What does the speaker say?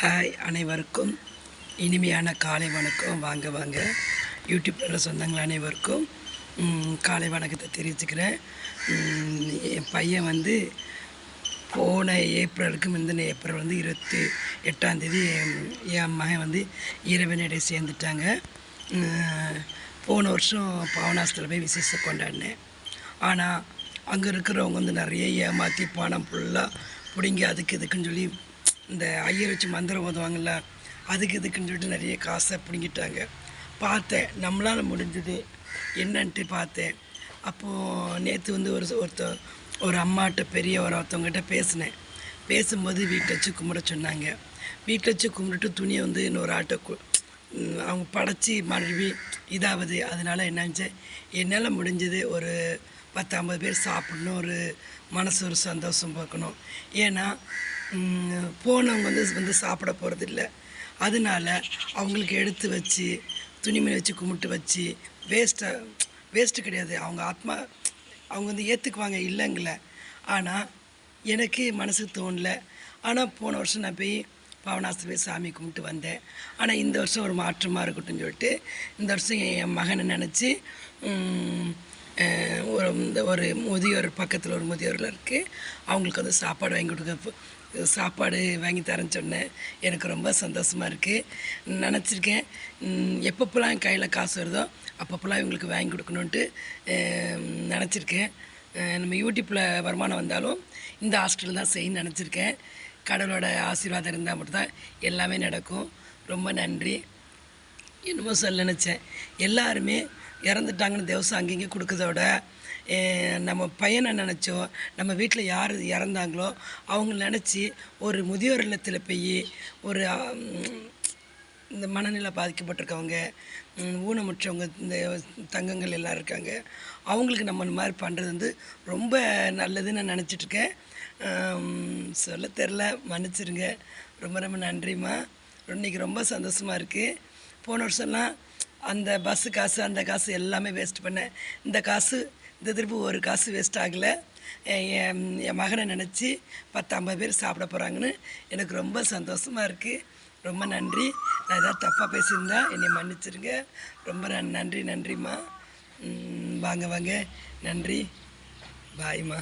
Hi அனைவருக்கும் இனிமையான காலை வணக்கம். வாங்க வாங்க யூடியூப்பில் சொந்தங்கள் அனைவருக்கும் காலை வணக்கத்தை தெரிவிச்சுக்கிறேன். என் பையன் போன ஏப்ரலுக்கு முந்தின ஏப்ரல் 28ஆந்தேதி என் மகன் இறைவனடை சேர்ந்துட்டாங்க. போன வருஷம் பாவனாஸ்தில் போய் விசேஷம் கொண்டாடினேன். ஆனால் அங்கே இருக்கிறவங்க நிறைய ஏமாற்றி பணம் ஃபுல்லாக பிடிங்கி அதுக்கு இதுக்குன்னு சொல்லி இந்த ஐயர் வச்சு மந்திரம் ஓதுவாங்கள்ல, அதுக்கு இதுக்குன்னு சொல்லிட்டு நிறைய காசை பிடிங்கிட்டாங்க. பார்த்தேன், நம்மளால் முடிஞ்சது என்னன்ட்டு பார்த்தேன். அப்போது நேற்று ஒரு அம்மாட்ட பெரிய ஒருத்தவங்ககிட்ட பேசினேன். பேசும்போது வீட்டை வச்சு கும்பிட சொன்னாங்க. வீட்டில் வச்சு கும்பிட்டுட்டு துணியை இன்னொரு ஆட்டை அவங்க படைச்சி மறுபடி இதாவது. அதனால் என்னாச்சு, என்னால் முடிஞ்சது ஒரு 10-50 பேர் சாப்பிடணும், ஒரு மனசு ஒரு சந்தோஷம் பார்க்கணும். ஏன்னா போனவங்க சாப்பிட போகிறதில்ல. அதனால் அவங்களுக்கு எடுத்து வச்சு துணிமணி வச்சு கும்பிட்டு வச்சு வேஸ்ட்டு கிடையாது. அவங்க ஆத்மா அவங்க ஏற்றுக்குவாங்க இல்லைங்கள. ஆனால் எனக்கு மனசுக்கு தோணலை. ஆனால் போன வருஷம் நான் போய் பாவனாஸ்தில் போய் சாமி கும்பிட்டு வந்தேன். ஆனால் இந்த வருஷம் ஒரு மாற்றமாக இருக்கட்டும்னு சொல்லிட்டு இந்த வருஷம் என் மகனை நினச்சி ஒரு முதியோர் பக்கத்தில் ஒரு முதியோரில் இருக்குது, அவங்களுக்கு சாப்பாடு சாப்பாடு வாங்கி தரேன்னு சொன்னேன். எனக்கு ரொம்ப சந்தோஷமாக இருக்குது. நினச்சிருக்கேன், எப்பப்போலாம் என் கையில் காசு வருதோ அப்பப்போலாம் இவங்களுக்கு வாங்கி கொடுக்கணுன்ட்டு நினச்சிருக்கேன். நம்ம யூடியூப்பில் வருமானம் வந்தாலும் இந்த ஹாஸ்டல் தான் செய்யணும்னு நினச்சிருக்கேன். கடவுளோட ஆசீர்வாதம் இருந்தால் மட்டும்தான் எல்லாமே நடக்கும். ரொம்ப நன்றி. என்னமோ சொல்ல நினச்சேன், எல்லாருமே இறந்துட்டாங்கன்னு தேவசம் அங்கங்கே கொடுக்குறதோட நம்ம பையனை நினச்சோம், நம்ம வீட்டில் யார் இறந்தாங்களோ அவங்க நினச்சி ஒரு முதியோர் இல்லத்தில் போய் ஒரு இந்த மனநிலை பாதிக்கப்பட்டிருக்கவங்க, ஊனமுற்றவங்க, இந்த தங்கங்கள் எல்லாம் இருக்காங்க, அவங்களுக்கு நம்ம இந்த மாதிரி பண்ணுறது ரொம்ப நல்லதுன்னு நான் நினச்சிட்ருக்கேன். சொல்ல தெரில, மன்னிச்சிருங்க. ரொம்ப ரொம்ப நன்றிம்மா. இன்றைக்கி ரொம்ப சந்தோஷமாக இருக்குது. போன வருஷம்லாம் அந்த பஸ்ஸு காசு அந்த காசு எல்லாமே வேஸ்ட் பண்ணேன். இந்த காசு இந்த திருப்பி ஒரு காசு வேஸ்ட் ஆகலை. என் மகனை நினச்சி 10-50 பேர் சாப்பிட போகிறாங்கன்னு எனக்கு ரொம்ப சந்தோஷமாக இருக்குது. ரொம்ப நன்றி. நான் ஏதாவது தப்பாக பேசியிருந்தா என்னை மன்னிச்சிருங்க. ரொம்ப நன்றிம்மா. வாங்க நன்றி. பாய்மா.